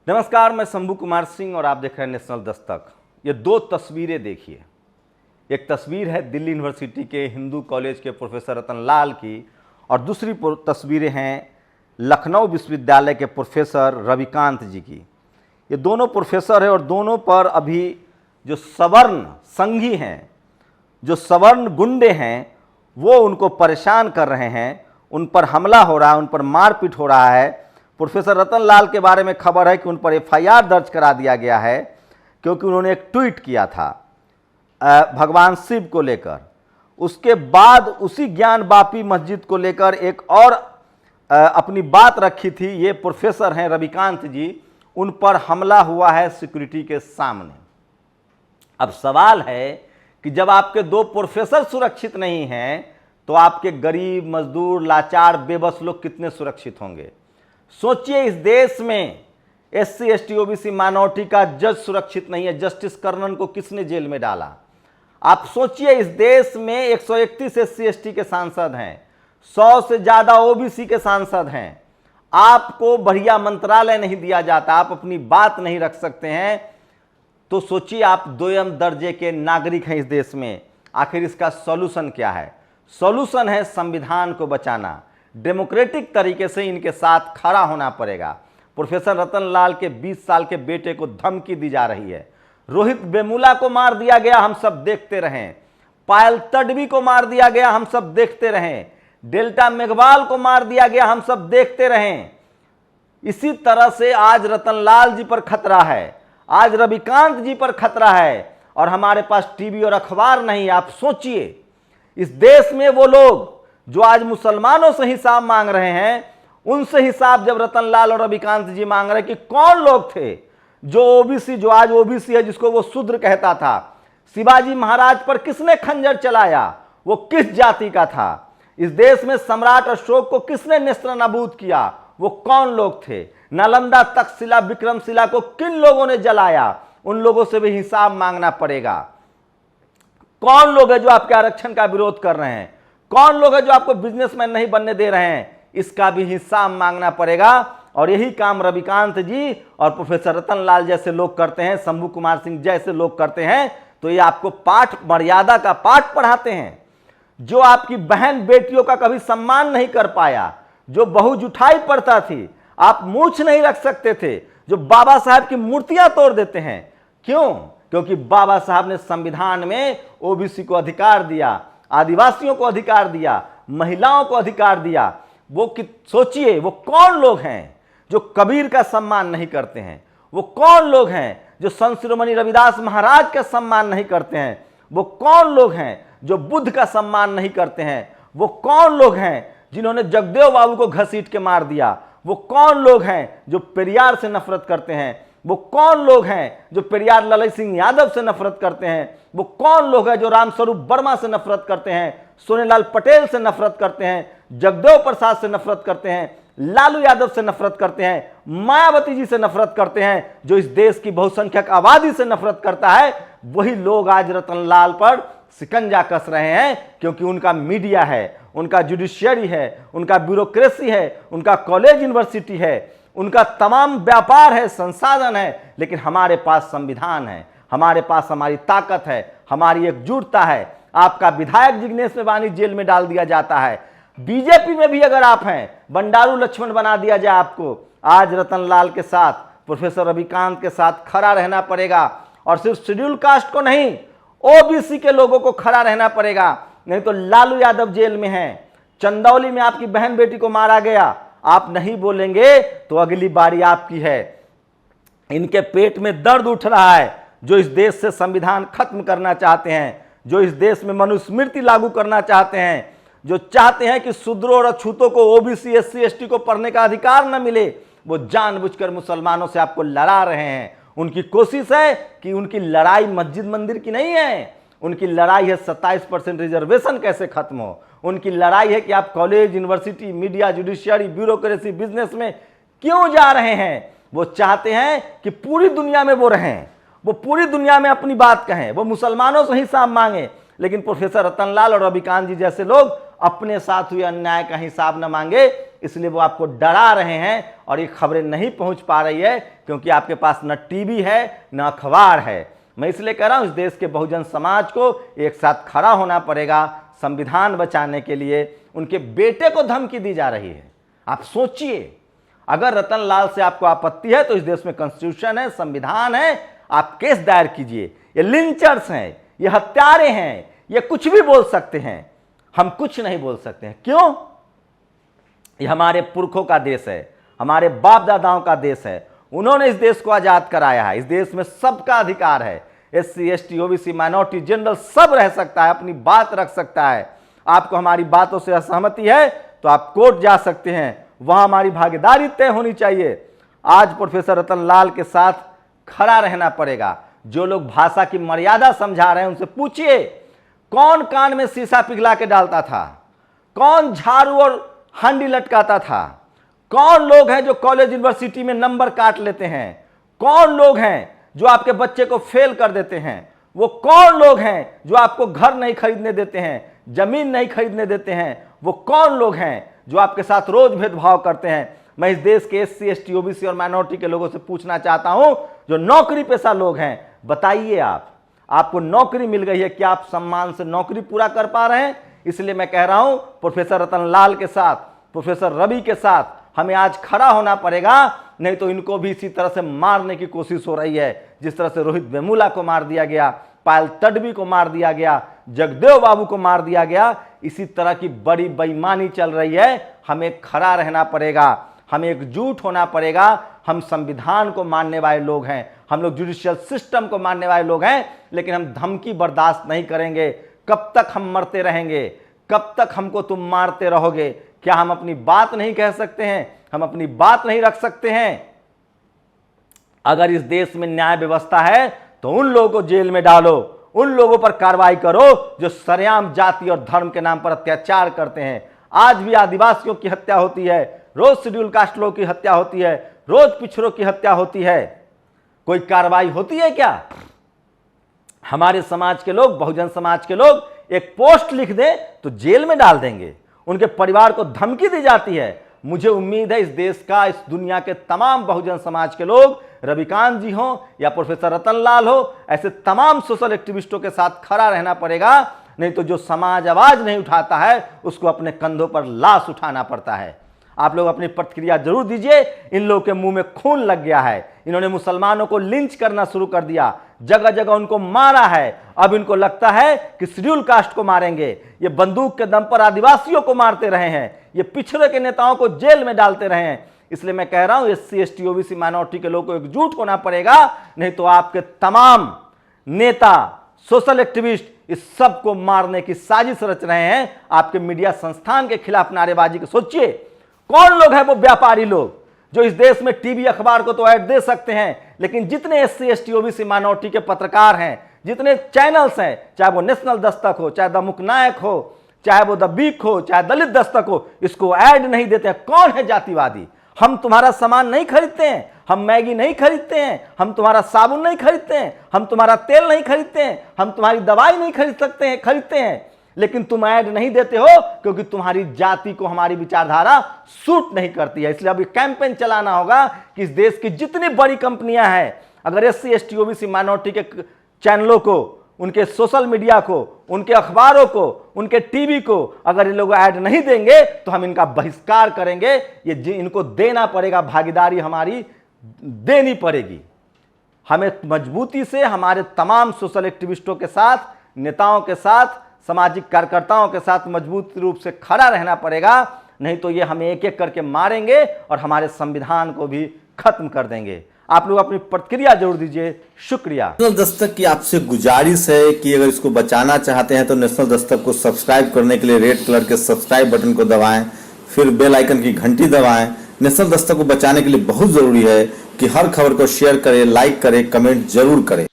नमस्कार, मैं शंभू कुमार सिंह और आप देख रहे हैं नेशनल दस्तक। ये दो तस्वीरें देखिए। एक तस्वीर है दिल्ली यूनिवर्सिटी के हिंदू कॉलेज के प्रोफेसर रतन लाल की और दूसरी तस्वीरें हैं लखनऊ विश्वविद्यालय के प्रोफेसर रविकांत जी की। ये दोनों प्रोफेसर हैं और दोनों पर अभी जो सवर्ण संघी हैं, जो सवर्ण गुंडे हैं, वो उनको परेशान कर रहे हैं, उन पर हमला हो रहा है, उन पर मारपीट हो रहा है। प्रोफेसर रतन लाल के बारे में खबर है कि उन पर एफआईआर दर्ज करा दिया गया है क्योंकि उन्होंने एक ट्वीट किया था भगवान शिव को लेकर। उसके बाद उसी ज्ञान वापी मस्जिद को लेकर एक और अपनी बात रखी थी। ये प्रोफेसर हैं रविकांत जी, उन पर हमला हुआ है सिक्योरिटी के सामने। अब सवाल है कि जब आपके दो प्रोफेसर सुरक्षित नहीं हैं तो आपके गरीब, मजदूर, लाचार, बेबस लोग कितने सुरक्षित होंगे? सोचिए, इस देश में एससी, एसटी, ओबीसी, माइनॉरिटी का जज सुरक्षित नहीं है। जस्टिस कर्णन को किसने जेल में डाला? आप सोचिए, इस देश में 131 एससी एसटी के सांसद हैं, 100 से ज्यादा ओबीसी के सांसद हैं। आपको बढ़िया मंत्रालय नहीं दिया जाता, आप अपनी बात नहीं रख सकते हैं। तो सोचिए, आप दोयम दर्जे के नागरिक हैं इस देश में। आखिर इसका सॉल्यूशन क्या है? सॉल्यूशन है संविधान को बचाना। डेमोक्रेटिक तरीके से इनके साथ खड़ा होना पड़ेगा। प्रोफेसर रतन लाल के 20 साल के बेटे को धमकी दी जा रही है। रोहित वेमुला को मार दिया गया, हम सब देखते रहें। पायल तडवी को मार दिया गया, हम सब देखते रहें। डेल्टा मेघवाल को मार दिया गया, हम सब देखते रहें। इसी तरह से आज रतन लाल जी पर खतरा है, आज रविकांत जी पर खतरा है और हमारे पास टीवी और अखबार नहीं। आप सोचिए, इस देश में वो लोग जो आज मुसलमानों से हिसाब मांग रहे हैं, उनसे हिसाब जब रतन लाल और रविकांत जी मांग रहे हैं कि कौन लोग थे जो ओबीसी, जो आज ओबीसी है, जिसको वो शूद्र कहता था। शिवाजी महाराज पर किसने खंजर चलाया? वो किस जाति का था? इस देश में सम्राट अशोक को किसने नेस्तनाबूद किया? वो कौन लोग थे? नालंदा, तक्षशिला, विक्रमशिला को किन लोगों ने जलाया? उन लोगों से भी हिसाब मांगना पड़ेगा। कौन लोग हैं जो आपके आरक्षण का विरोध कर रहे हैं? कौन लोग हैं जो आपको बिजनेसमैन नहीं बनने दे रहे हैं? इसका भी हिसाब मांगना पड़ेगा। और यही काम रविकांत जी और प्रोफेसर रतन लाल जैसे लोग करते हैं, शंभू कुमार सिंह जैसे लोग करते हैं। तो ये आपको पाठ, मर्यादा का पाठ पढ़ाते हैं। जो आपकी बहन बेटियों का कभी सम्मान नहीं कर पाया, जो बहु जुठाई पढ़ता थी, आप मूंछ नहीं रख सकते थे, जो बाबा साहब की मूर्तियां तोड़ देते हैं। क्यों? क्योंकि बाबा साहब ने संविधान में ओबीसी को अधिकार दिया, आदिवासियों को अधिकार दिया, महिलाओं को अधिकार दिया। वो सोचिए, वो कौन लोग हैं जो कबीर का सम्मान नहीं करते हैं? वो कौन लोग हैं जो संत शिरोमणि रविदास महाराज का सम्मान नहीं करते हैं? वो कौन लोग हैं जो बुद्ध का सम्मान नहीं करते हैं? वो कौन लोग हैं जिन्होंने जगदेव बाबू को घसीट के मार दिया? वो कौन लोग हैं जो पेरियार से नफरत करते हैं? वो कौन लोग हैं जो पेरियार ललित सिंह यादव से नफरत करते हैं? वो कौन लोग हैं जो रामस्वरूप वर्मा से नफरत करते हैं, सोनेलाल पटेल से नफरत करते हैं, जगदेव प्रसाद से नफरत करते हैं, लालू यादव से नफरत करते हैं, मायावती जी से नफरत करते हैं, जो इस देश की बहुसंख्यक आबादी से नफरत करता है? वही लोग आज रतन लाल पर शिकंजा कस रहे हैं क्योंकि उनका मीडिया है, उनका जुडिशियरी है, उनका ब्यूरोक्रेसी है, उनका कॉलेज यूनिवर्सिटी है, उनका तमाम व्यापार है, संसाधन है। लेकिन हमारे पास संविधान है, हमारे पास हमारी ताकत है, हमारी एकजुटता है। आपका विधायक जिग्नेश मेवानी जेल में डाल दिया जाता है। बीजेपी में भी अगर आप हैं, बंडारू लक्ष्मण बना दिया जाए आपको। आज रतन लाल के साथ, प्रोफेसर रविकांत के साथ खड़ा रहना पड़ेगा। और सिर्फ शेड्यूल कास्ट को नहीं, ओबीसी के लोगों को खड़ा रहना पड़ेगा। नहीं तो लालू यादव जेल में है, चंदौली में आपकी बहन बेटी को मारा गया, आप नहीं बोलेंगे तो अगली बारी आपकी है। इनके पेट में दर्द उठ रहा है, जो इस देश से संविधान खत्म करना चाहते हैं, जो इस देश में मनुस्मृति लागू करना चाहते हैं, जो चाहते हैं कि शूद्रों और अछूतों को, ओबीसी, एससी, एसटी को पढ़ने का अधिकार न मिले। वो जानबूझकर मुसलमानों से आपको लड़ा रहे हैं। उनकी कोशिश है कि उनकी लड़ाई मस्जिद मंदिर की नहीं है, उनकी लड़ाई है 27% रिजर्वेशन कैसे खत्म हो। उनकी लड़ाई है कि आप college, university, media, judiciary, bureaucracy, business में क्यों जा रहे हैं। वो चाहते हैं कि पूरी दुनिया में वो रहें, वो पूरी दुनिया में अपनी बात कहें, वो मुसलमानों से हिसाब मांगे। लेकिन प्रोफेसर रतन लाल और रविकांत जी जैसे लोग अपने साथ हुए अन्याय का हिसाब न मांगे, इसलिए वो आपको डरा रहे हैं और ये खबरें नहीं पहुंच पा रही है क्योंकि आपके पास न टीवी है न अखबार है। मैं इसलिए कह रहा हूं इस देश के बहुजन समाज को एक साथ खड़ा होना पड़ेगा संविधान बचाने के लिए। उनके बेटे को धमकी दी जा रही है। आप सोचिए, अगर रतन लाल से आपको आपत्ति है तो इस देश में कॉन्स्टिट्यूशन है, संविधान है, आप केस दायर कीजिए। ये लिंचर्स हैं, ये हत्यारे हैं, ये कुछ भी बोल सकते हैं, हम कुछ नहीं बोल सकते हैं। क्यों? ये हमारे पुरखों का देश है, हमारे बाप दादाओं का देश है। उन्होंने इस देश को आजाद कराया है। इस देश में सबका अधिकार है। SC ST OBC minority general सब रह सकता है, अपनी बात रख सकता है। आपको हमारी बातों से असहमति है तो आप कोर्ट जा सकते हैं, वहां हमारी भागीदारी तय होनी चाहिए। आज प्रोफेसर रतन लाल के साथ खड़ा रहना पड़ेगा। जो लोग भाषा की मर्यादा समझा रहे हैं उनसे पूछिए, कौन कान में शीशा पिघला के डालता था? कौन झाड़ू और हांडी लटकाता था? कौन लोग हैं जो कॉलेज यूनिवर्सिटी में नंबर काट लेते हैं? कौन लोग हैं जो आपके बच्चे को फेल कर देते हैं? वो कौन लोग हैं जो आपको घर नहीं खरीदने देते हैं, जमीन नहीं खरीदने देते हैं? वो कौन लोग हैं जो आपके साथ रोज भेदभाव करते हैं? मैं इस देश के SC ST OBC और माइनॉरिटी के लोगों से पूछना चाहता हूं, जो नौकरी पेशा लोग हैं, बताइए आपको नौकरी मिल गई है, क्या आप सम्मान से नौकरी पूरा कर पा रहे हैं? इसलिए मैं कह रहा हूं प्रोफेसर रतन लाल के साथ, प्रोफेसर रवि के साथ हमें आज खड़ा होना पड़ेगा, नहीं तो इनको भी इसी तरह से मारने की कोशिश हो रही है। जिस तरह से रोहित वेमुला को मार दिया गया, पायल तडवी को मार दिया गया, जगदेव बाबू को मार दिया गया, इसी तरह की बड़ी बेईमानी चल रही है। हमें खड़ा रहना पड़ेगा, हमें एकजुट होना पड़ेगा। हम संविधान को मानने वाले लोग हैं, हम लोग जुडिशियल सिस्टम को मानने वाले लोग हैं, लेकिन हम धमकी बर्दाश्त नहीं करेंगे। कब तक हम मरते रहेंगे? कब तक हमको तुम मारते रहोगे? क्या हम अपनी बात नहीं कह सकते हैं? हम अपनी बात नहीं रख सकते हैं? अगर इस देश में न्याय व्यवस्था है तो उन लोगों को जेल में डालो, उन लोगों पर कार्रवाई करो जो सरेआम जाति और धर्म के नाम पर अत्याचार करते हैं। आज भी आदिवासियों की हत्या होती है, रोज शेड्यूल कास्ट लोगों की हत्या होती है, रोज पिछड़ों की हत्या होती है। कोई कार्रवाई होती है क्या? हमारे समाज के लोग, बहुजन समाज के लोग एक पोस्ट लिख दें तो जेल में डाल देंगे, उनके परिवार को धमकी दी जाती है। मुझे उम्मीद है इस देश का, इस दुनिया के तमाम बहुजन समाज के लोग, रविकांत जी हो या प्रोफेसर रतन लाल हो, ऐसे तमाम सोशल एक्टिविस्टों के साथ खड़ा रहना पड़ेगा। नहीं तो जो समाज आवाज नहीं उठाता है उसको अपने कंधों पर लाश उठाना पड़ता है। आप लोग अपनी प्रतिक्रिया जरूर दीजिए। इन लोगों के मुंह में खून लग गया है। इन्होंने मुसलमानों को लिंच करना शुरू कर दिया, जगह जगह उनको मारा है। अब इनको लगता है कि शेड्यूल कास्ट को मारेंगे। ये बंदूक के दम पर आदिवासियों को मारते रहे हैं, ये पिछड़े के नेताओं को जेल में डालते रहे हैं। इसलिए मैं कह रहा हूं SC ST OBC माइनॉरिटी के लोगों को एकजुट होना पड़ेगा, नहीं तो आपके तमाम नेता, सोशल एक्टिविस्ट इस सब को मारने की साजिश रच रहे हैं। आपके मीडिया संस्थान के खिलाफ नारेबाजी को सोचिए। कौन लोग हैं वो व्यापारी लोग जो इस देश में टीवी अखबार को तो ऐड दे सकते हैं, लेकिन जितने SC ST OBC माइनॉरिटी के पत्रकार हैं, जितने चैनल्स हैं, चाहे वो नेशनल दस्तक हो, चाहे द मुकनायक हो, चाहे वो द बीक हो, चाहे दलित दस्तक हो, इसको ऐड नहीं देते हैं। कौन है जातिवादी? हम तुम्हारा सामान नहीं खरीदते हैं, हम मैगी नहीं खरीदते हैं, हम तुम्हारा साबुन नहीं खरीदते हैं, हम तुम्हारा तेल नहीं खरीदते हैं, हम तुम्हारी दवाई नहीं खरीदते हैं, लेकिन तुम ऐड नहीं देते हो क्योंकि तुम्हारी जाति को हमारी विचारधारा सूट नहीं करती है। इसलिए अभी कैंपेन चलाना होगा कि इस देश की जितनी बड़ी कंपनियां हैं, अगर SC ST OBC माइनॉरिटी के चैनलों को, उनके सोशल मीडिया को, उनके अखबारों को, उनके टीवी को अगर ये लोग ऐड नहीं देंगे तो हम इनका बहिष्कार करेंगे। ये इनको देना पड़ेगा, भागीदारी हमारी देनी पड़ेगी। हमें मजबूती से हमारे तमाम सोशल एक्टिविस्टों के साथ, नेताओं के साथ, सामाजिक कार्यकर्ताओं के साथ मजबूत रूप से खड़ा रहना पड़ेगा, नहीं तो ये हमें एक एक करके मारेंगे और हमारे संविधान को भी खत्म कर देंगे। आप लोग अपनी प्रतिक्रिया जरूर दीजिए। शुक्रिया। नेशनल दस्तक की आपसे गुजारिश है कि अगर इसको बचाना चाहते हैं तो नेशनल दस्तक को सब्सक्राइब करने के लिए रेड कलर के सब्सक्राइब बटन को दबाएं, फिर बेल आइकन की घंटी दबाएं। नेशनल दस्तक को बचाने के लिए बहुत जरूरी है कि हर खबर को शेयर करें, लाइक करें, कमेंट जरूर करें।